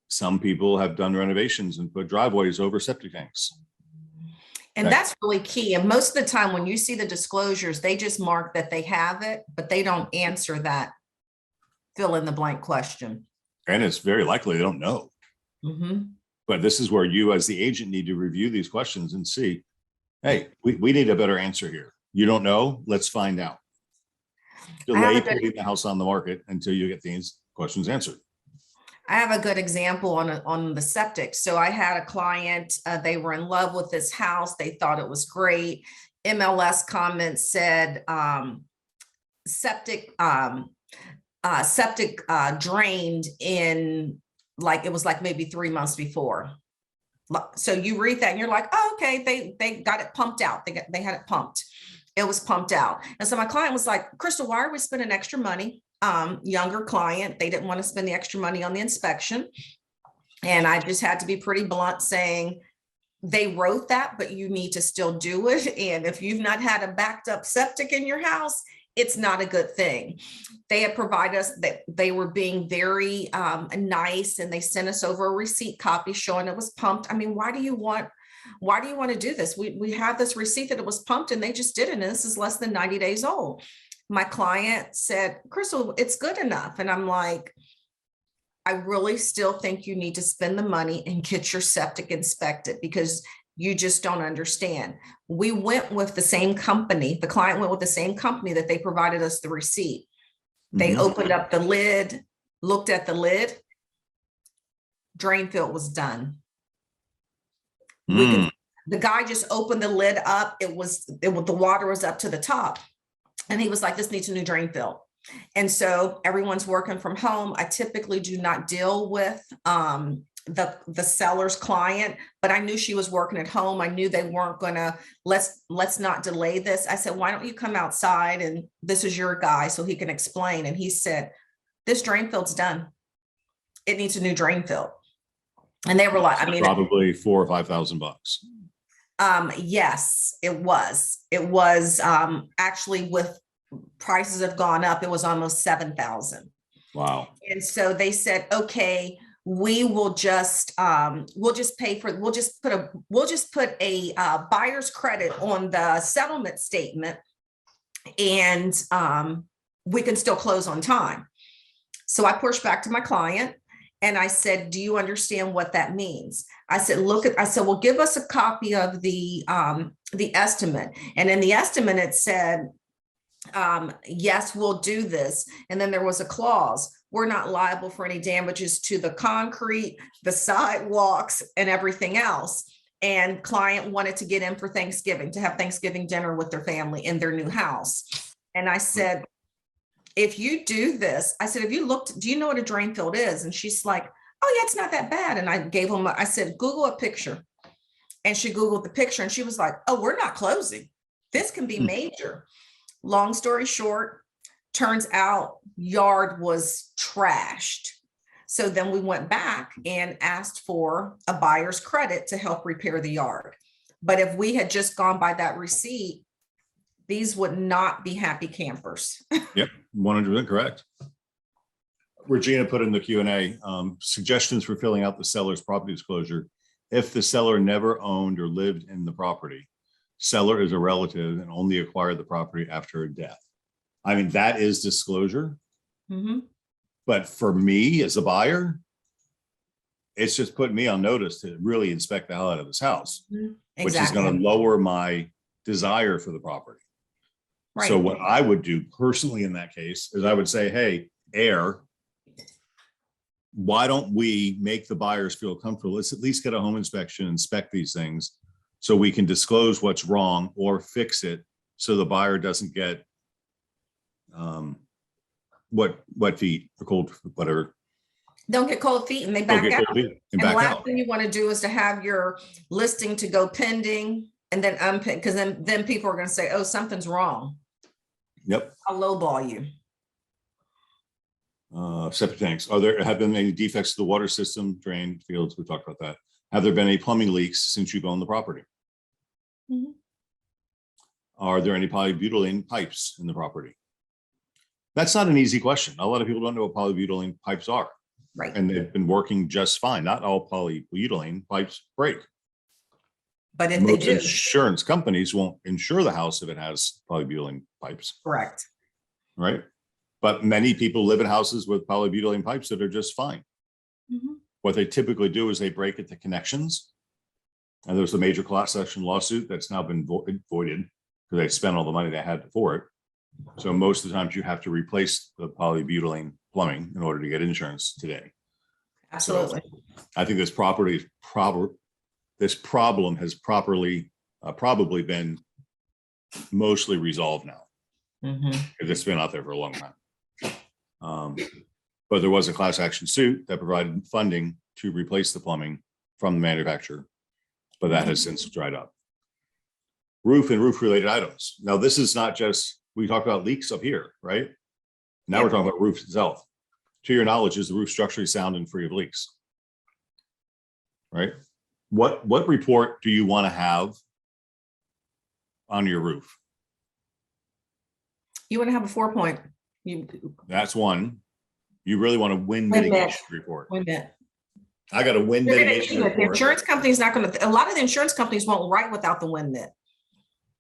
some people have done renovations and put driveways over septic tanks. And that's really key. And most of the time when you see the disclosures, they just mark that they have it, but they don't answer that fill in the blank question. And it's very likely they don't know. But this is where you as the agent need to review these questions and see, hey, we need a better answer here. You don't know, let's find out. Delay putting the house on the market until you get these questions answered. I have a good example on the septic. So I had a client, they were in love with this house. They thought it was great. MLS comments said septic drained in like, it was like maybe 3 months before. So you read that and you're like, oh, okay, they got it pumped out. They had it pumped. It was pumped out. And so my client was like, Crystal, why are we spending extra money? Younger client, they didn't want to spend the extra money on the inspection. And I just had to be pretty blunt saying, they wrote that, but you need to still do it. And if you've not had a backed up septic in your house, it's not a good thing. They had provided us that they were being very nice, and they sent us over a receipt copy showing it was pumped. I mean, why do you want to do this? We have this receipt that it was pumped and they just didn't. And this is less than 90 days old. My client said, Crystal, it's good enough. And I'm like, I really still think you need to spend the money and get your septic inspected, because you just don't understand. We went with the same company. The client went with the same company that they provided us the receipt. They opened up the lid, looked at the lid. Drain field was done. The guy just opened the lid up. The water was up to the top. And he was like, this needs a new drain field. And so everyone's working from home. I typically do not deal with the seller's client, but I knew she was working at home. I knew they weren't gonna, let's not delay this. I said, why don't you come outside and this is your guy so he can explain. And he said, this drain field's done. It needs a new drain field. And they were like, I mean, probably $4,000 or $5,000. Yes, it was. It was actually, with prices have gone up, it was almost 7,000. Wow. And so they said, okay, we will just we'll just put a buyer's credit on the settlement statement, and we can still close on time. So I pushed back to my client and I said, do you understand what that means? I said, well, give us a copy of the estimate. And in the estimate, it said, yes, we'll do this. And then there was a clause, we're not liable for any damages to the concrete, the sidewalks, and everything else. And client wanted to get in for Thanksgiving, to have Thanksgiving dinner with their family in their new house. And I said, if you do this, I said, have you looked, do you know what a drain field is? And she's like, oh yeah, it's not that bad. And I gave them, I said, Google a picture. And she Googled the picture and she was like, oh, we're not closing. This can be major. Long story short, turns out yard was trashed. So then we went back and asked for a buyer's credit to help repair the yard. But if we had just gone by that receipt, these would not be happy campers. Yep, 100% correct. Regina put in the Q&A, suggestions for filling out the seller's property disclosure. If the seller never owned or lived in the property, seller is a relative and only acquired the property after a death. I mean, that is disclosure. But for me as a buyer, it's just putting me on notice to really inspect the hell out of this house, which is going Exactly. to lower my desire for the property. So Right. what I would do personally in that case is I would say, hey, air, why don't we make the buyers feel comfortable? Let's at least get a home inspection, inspect these things so we can disclose what's wrong or fix it so the buyer doesn't get wet feet or cold, whatever. Don't get cold feet and they Don't back get out. cold feet and And the back last out. thing you want to do is to have your listing to go pending and then unpick, because then people are going to say, oh, something's wrong. Yep. I'll lowball you. Septic tanks. Have been any defects to the water system, drain fields? We talked about that. Have there been any plumbing leaks since you've owned the property? Mhm. Are there any polybutylene pipes in the property? That's not an easy question. A lot of people don't know what polybutylene pipes are, Right. and they've been working just fine. Not all polybutylene pipes break. But if they Most do, insurance companies won't insure the house if it has polybutylene pipes, correct. right? But many people live in houses with polybutylene pipes that are just fine. Mhm. What they typically do is they break at the connections. And there's a major class action lawsuit that's now been voided because they spent all the money they had for it. So most of the times you have to replace the polybutylene plumbing in order to get insurance today. Absolutely. I think this this problem has probably been mostly resolved now. Mhm. Because it's been out there for a long time. But there was a class action suit that provided funding to replace the plumbing from the manufacturer, but that has since dried up. Roof and roof related items. Now, this is not just, we talked about leaks up here, right? Now we're talking about roof itself. To your knowledge, is the roof structurally sound and free of leaks? Right? What report do you want to have on your roof? You want to have a 4-point. That's one. You really want a wind Wind mitigation report. Wait a minute. I got a wind They're gonna mitigation do it. The report. insurance company's not going to, a lot of the insurance companies won't write without the wind mitt.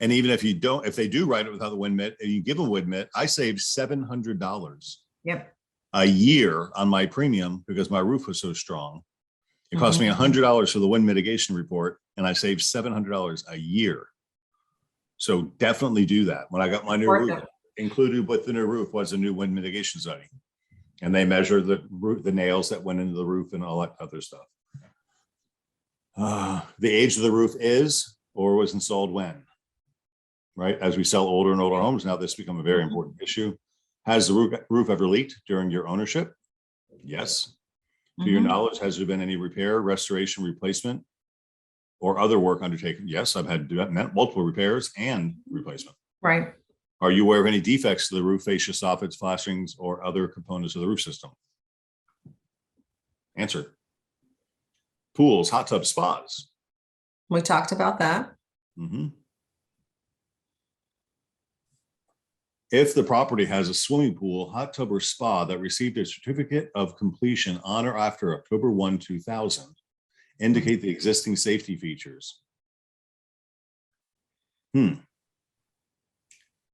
And even if you don't, if they do write it without the wind mitt and you give a wind mitt, I saved $700 Yep. a year on my premium because my roof was so strong. It cost me $100 for the wind mitigation report and I saved $700 a year. So definitely do that. When I got my new Worth roof, it. included with the new roof was a new wind mitigation study. And they measure the roof, the nails that went into the roof and all that other stuff. The age of the roof is or was installed when? Right? As we sell older and older homes, now this has become a very important issue. Has the roof ever leaked during your ownership? Yes. To your knowledge, has there been any repair, restoration, replacement, or other work undertaken? Yes, I've had multiple repairs and replacement. Right. Are you aware of any defects to the roof fascia, soffits, flashings, or other components of the roof system? Answer. Pools, hot tub, spas. We talked about that. If the property has a swimming pool, hot tub, or spa that received a certificate of completion on or after October 1, 2000, indicate the existing safety features.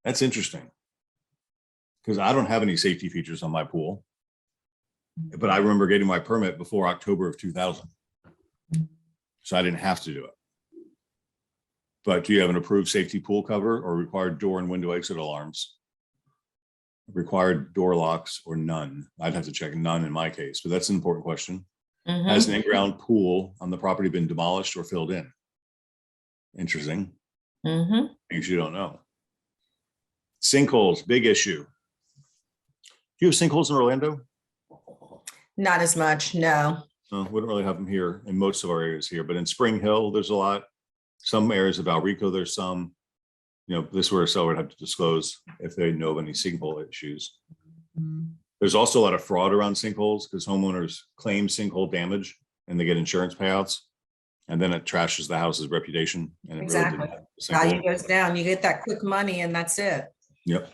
That's interesting. Because I don't have any safety features on my pool. But I remember getting my permit before October of 2000. So I didn't have to do it. But do you have an approved safety pool cover or required door and window exit alarms? Required door locks or none? I'd have to check none in my case, but that's an important question. Has an in-ground pool on the property been demolished or filled in? Interesting. Things you don't know. Sinkholes, big issue. Do you have sinkholes in Orlando? Not as much, no. We don't really have them here in most of our areas here, but in Spring Hill, there's a lot. Some areas of Valrico, there's some. You know, this is where a seller would have to disclose if they know of any sinkhole issues. There's also a lot of fraud around sinkholes because homeowners claim sinkhole damage and they get insurance payouts. And then it trashes the house's reputation. And it Exactly. really didn't. Value goes down. You get that quick money and that's it. Yep.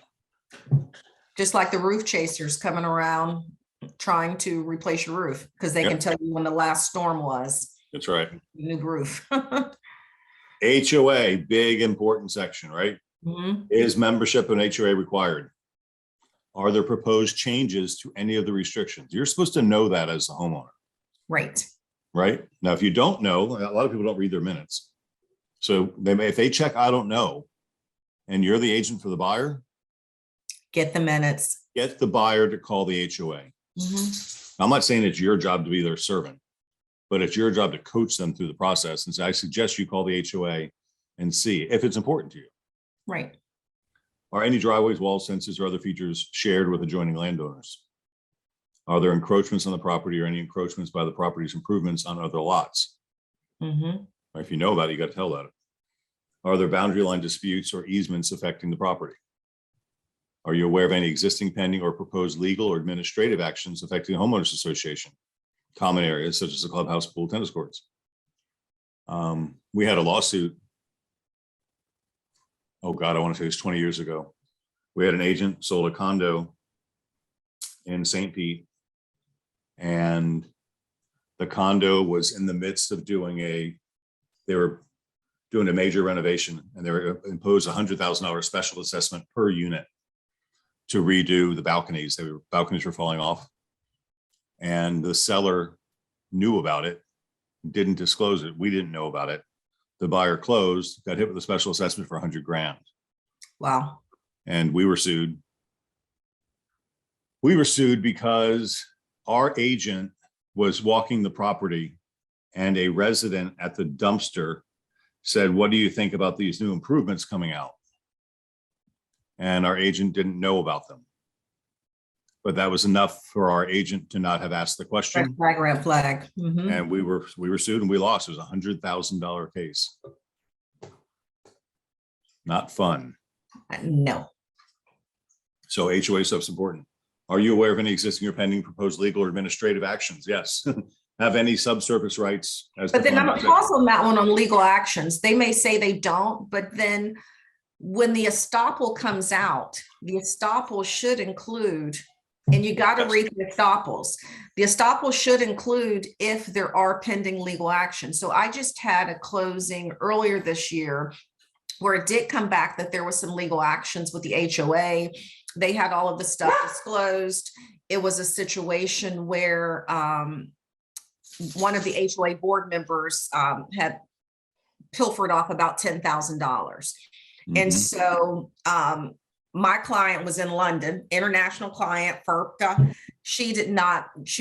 Just like the roof chasers coming around trying to replace your roof because they can tell you when the last storm was. That's right. New roof. HOA, big important section, right? Is membership in HOA required? Are there proposed changes to any of the restrictions? You're supposed to know that as a homeowner. Right. right? Now, if you don't know, a lot of people don't read their minutes. So they may, if they check, I don't know, and you're the agent for the buyer, Get the minutes. get the buyer to call the HOA. Mhm. I'm not saying it's your job to be their servant, but it's your job to coach them through the process. And say, I suggest you call the HOA and see if it's important to you. Right. Are any driveways, walls, fences, or other features shared with adjoining landowners? Are there encroachments on the property or any encroachments by the property's improvements on other lots? Mhm. If you know about it, you got to tell that. Are there boundary line disputes or easements affecting the property? Are you aware of any existing pending or proposed legal or administrative actions affecting the homeowners association? Common areas such as the clubhouse, pool, tennis courts. We had a lawsuit. Oh God, I want to say it was 20 years ago. We had an agent sold a condo in St. Pete, and the condo was in the midst of they were doing a major renovation, and they were imposed $100,000 special assessment per unit to redo the balconies. Balconies were falling off, and the seller knew about it, didn't disclose it. We didn't know about it. The buyer closed, got hit with a special assessment for $100,000, Wow. and we were sued. We were sued because our agent was walking the property, and a resident at the dumpster said, "What do you think about these new improvements coming out?" And our agent didn't know about them. But that was enough for our agent to not have asked the question. Red flag, red flag. Mhm. And we were sued and we lost. It was $100,000 case. Not fun. No. So HOA stuff's important. Are you aware of any existing or pending proposed legal or administrative actions? Yes. Have any subsurface rights as But then I'm defined by also on that one on legal actions. They may say they don't, but then when the estoppel comes out, the estoppel should include, and you got to Yes. read the estoppels. The estoppel should include if there are pending legal actions. So I just had a closing earlier this year where it did come back that there was some legal actions with the HOA. They had all of the stuff disclosed. It was a situation where one of the HOA board members had pilfered off about $10,000. And Mhm. so my client was in London, international client, FERPTA. She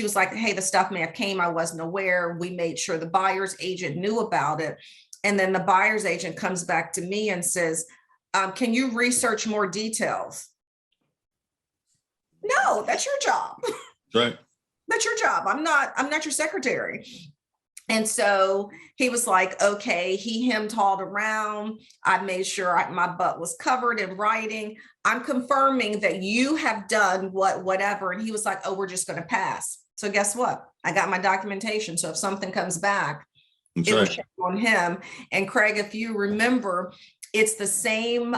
was like, hey, the stuff may have came, I wasn't aware. We made sure the buyer's agent knew about it. And then the buyer's agent comes back to me and says, can you research more details? No, that's your job. Right. That's your job. I'm not your secretary. And so he was like, okay, he hemmed hawed around. I made sure my butt was covered in writing. I'm confirming that you have done whatever. And he was like, oh, we're just going to pass. So guess what? I got my documentation. So if something comes back, That's it was right. on him. And Craig, if you remember, it's the same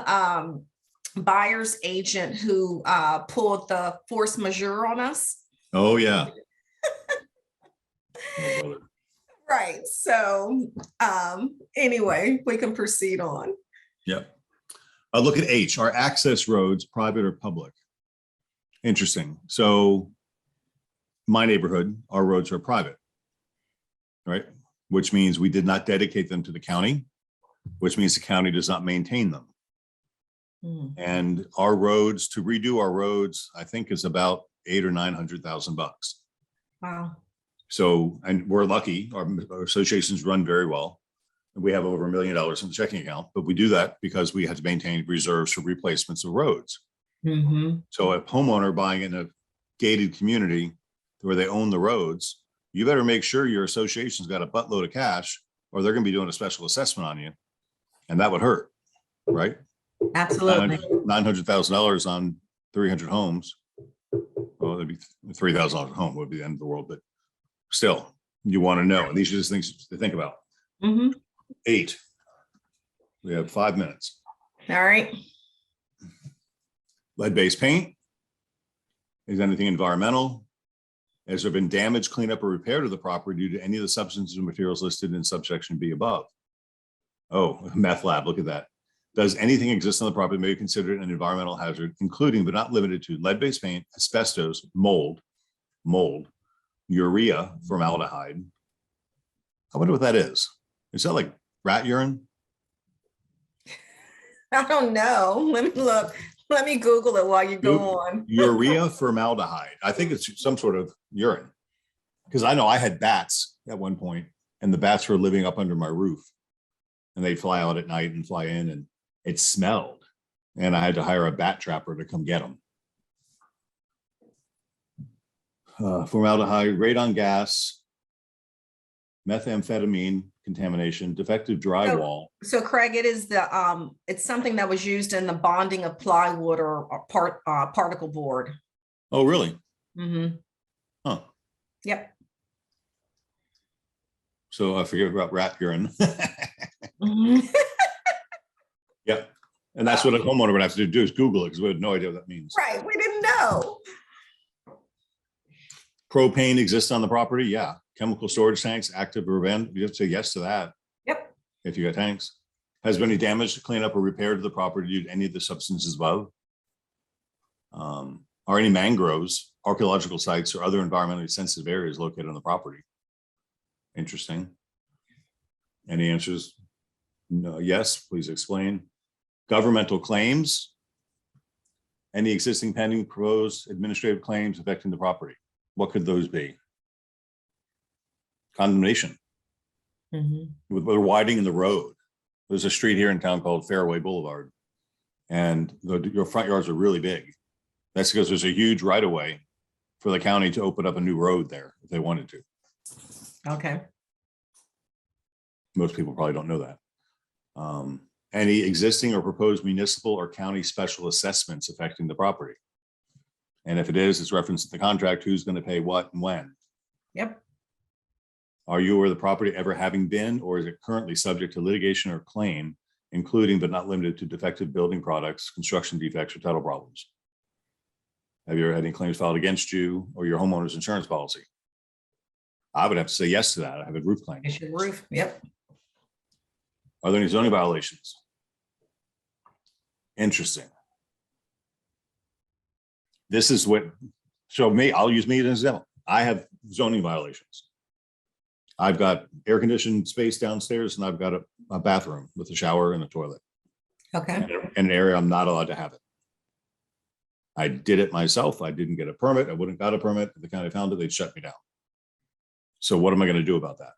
buyer's agent who pulled the force majeure on us. Oh, yeah. Oh, brother. Right. So anyway, we can proceed on. Yep. Look at H, are access roads private or public? Interesting. So my neighborhood, our roads are private, right? Which means we did not dedicate them to the county, which means the county does not maintain them. And our roads, to redo our roads, I think is about $800,000 or $900,000. Wow. So, and we're lucky, our associations run very well. We have over $1 million in the checking account, but we do that because we had to maintain reserves for replacements of roads. Mm-hmm. So a homeowner buying in a gated community where they own the roads, you better make sure your association's got a buttload of cash or they're going to be doing a special assessment on you. And that would hurt, right? Absolutely. $900,000 on 300 homes. Well, it'd be $3,000 a home would be the end of the world, but still, you want to know. And these are just things to think about. Mm-hmm. 8. We have 5 minutes. All right. Lead-based paint. Is anything environmental? Has there been damage, cleanup, or repair to the property due to any of the substances or materials listed in subsection B above? Oh, meth lab, look at that. Does anything exist on the property may be considered an environmental hazard, including but not limited to lead-based paint, asbestos, mold, urea, formaldehyde, I wonder what that is. Is that like rat urine? I don't know. Let me look. Let me Google it while you go on. Urea formaldehyde. I think it's some sort of urine. Because I know I had bats at one point, and the bats were living up under my roof. And they'd fly out at night and fly in, and it smelled. And I had to hire a bat trapper to come get them. Formaldehyde, radon gas, methamphetamine contamination, defective drywall. So Craig, it is it's something that was used in the bonding of plywood or particle board. Oh, really? Mm-hmm. Huh. Yep. So I forget about rat urine. Mm-hmm. Yeah. And that's what a homeowner would have to do is Google it because we had no idea what that means. Right. We didn't know. Propane exists on the property. Yeah. Chemical storage tanks, active or abandoned. You have to say yes to that. Yep. If you got tanks. Has been any damage to clean up or repair to the property due to any of the substances above? Are any mangroves, archaeological sites, or other environmentally sensitive areas located on the property? Interesting. Any answers? No. Yes, please explain. Governmental claims. Any existing pending proposed administrative claims affecting the property? What could those be? Condemnation. Mm-hmm. We're widening the road. There's a street here in town called Fairway Boulevard, and your front yards are really big. That's because there's a huge right of way for the county to open up a new road there if they wanted to. Okay. Most people probably don't know that. Any existing or proposed municipal or county special assessments affecting the property? And if it is, it's referenced in the contract, who's going to pay what and when? Yep. Are you or the property ever having been, or is it currently subject to litigation or claim, including but not limited to defective building products, construction defects, or title problems? Have you ever had any claims filed against you or your homeowner's insurance policy? I would have to say yes to that. I have a roof claim. It's your roof. Yep. Are there any zoning violations? Interesting. This is what, so me, I'll use me as an example. I have zoning violations. I've got air conditioned space downstairs and I've got a bathroom with a shower and a toilet. Okay. In an area I'm not allowed to have it. I did it myself. I didn't get a permit. I wouldn't got a permit. If the county found it, they'd shut me down. So what am I going to do about that?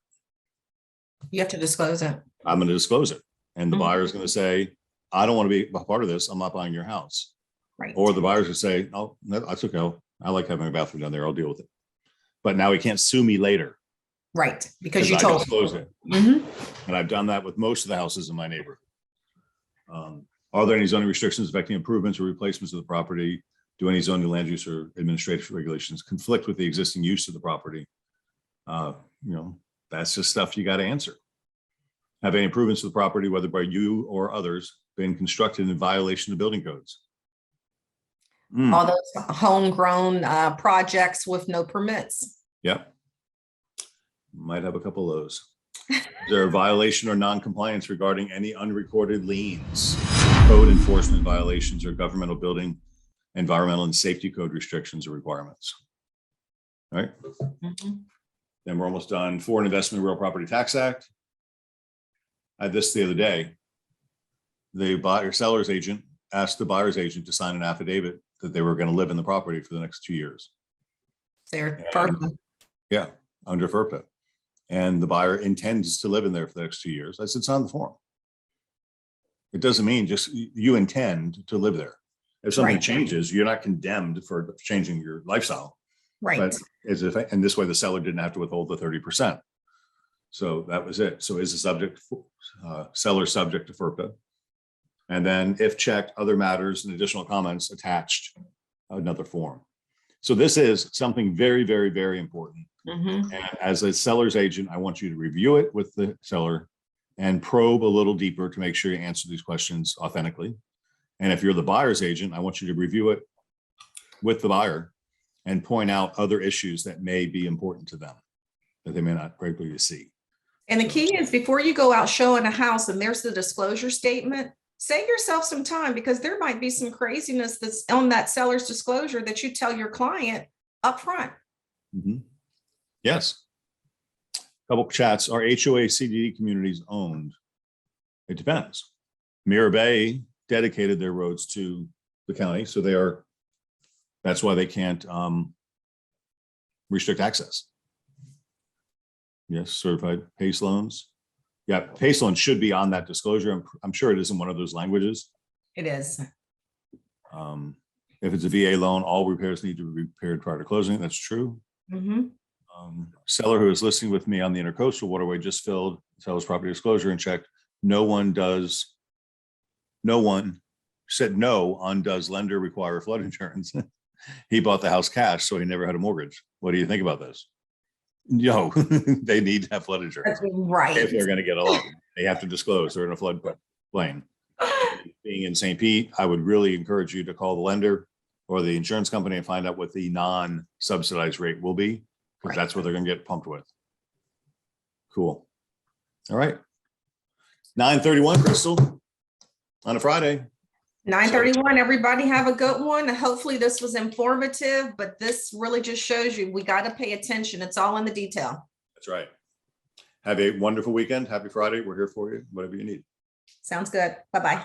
You have to disclose it. I'm going to disclose it. And the Mhm. buyer is going to say, I don't want to be a part of this. I'm not buying your house. Right. Or the buyers will say, oh, that's okay. I like having a bathroom down there. I'll deal with it. But now he can't sue me later. Right. Because you I told. disclosed it. Mhm. And I've done that with most of the houses in my neighborhood. Are there any zoning restrictions affecting improvements or replacements of the property? Do any zoning land use or administrative regulations conflict with the existing use of the property? That's just stuff you got to answer. Have any improvements to the property, whether by you or others, been constructed in violation of building codes? All those homegrown projects with no permits. Yep. Might have a couple of those. Is there a violation or non-compliance regarding any unrecorded liens, code enforcement violations, or governmental building, environmental and safety code restrictions or requirements? All right. Mhm. Then we're almost done. Foreign Investment Real Property Tax Act. I had this the other day. The buyer seller's agent asked the buyer's agent to sign an affidavit that they were going to live in the property for the next 2 years. They're Yeah, under FERPA. And the buyer intends to live in there for the next 2 years. I said, it's on the form. It doesn't mean just you intend to live there. If something Right. changes, you're not condemned for changing your lifestyle. right. But as if, and this way the seller didn't have to withhold the 30%. So that was it. So is the subject, seller subject to FERPA? And then if checked, other matters and additional comments attached, another form. So this is something very, very, very important. Mhm. And as a seller's agent, I want you to review it with the seller and probe a little deeper to make sure you answer these questions authentically. And if you're the buyer's agent, I want you to review it with the buyer and point out other issues that may be important to them that they may not regularly see. And the key is before you go out showing a house and there's the disclosure statement, save yourself some time because there might be some craziness that's on that seller's disclosure that you tell your client up front. Mhm. Yes. Couple chats. Are HOA CDD communities owned? It depends. Mirror Bay dedicated their roads to the county, so they are, that's why they can't restrict access. Yes, certified PACE loans. Yeah, PACE loans should be on that disclosure. I'm sure it is in one of those languages. It is. If it's a VA loan, all repairs need to be repaired prior to closing. That's true. Mhm. Seller who is listing with me on the intercoastal waterway just filled seller's property disclosure and checked. No one said no on does lender require flood insurance. He bought the house cash, so he never had a mortgage. What do you think about this? No, they need to have flood insurance Right. if they're going to get a loan. They have to disclose they're in a flood plain. Being in St. Pete, I would really encourage you to call the lender or the insurance company and find out what the non-subsidized rate will be, because that's what they're going to get pumped with. Cool. All right. 9:31, Crystal, on a Friday. 9:31, everybody have a good one. Hopefully this was informative, but this really just shows you, we got to pay attention. It's all in the detail. That's right. Have a wonderful weekend. Happy Friday. We're here for you, whatever you need. Sounds good. Bye-bye.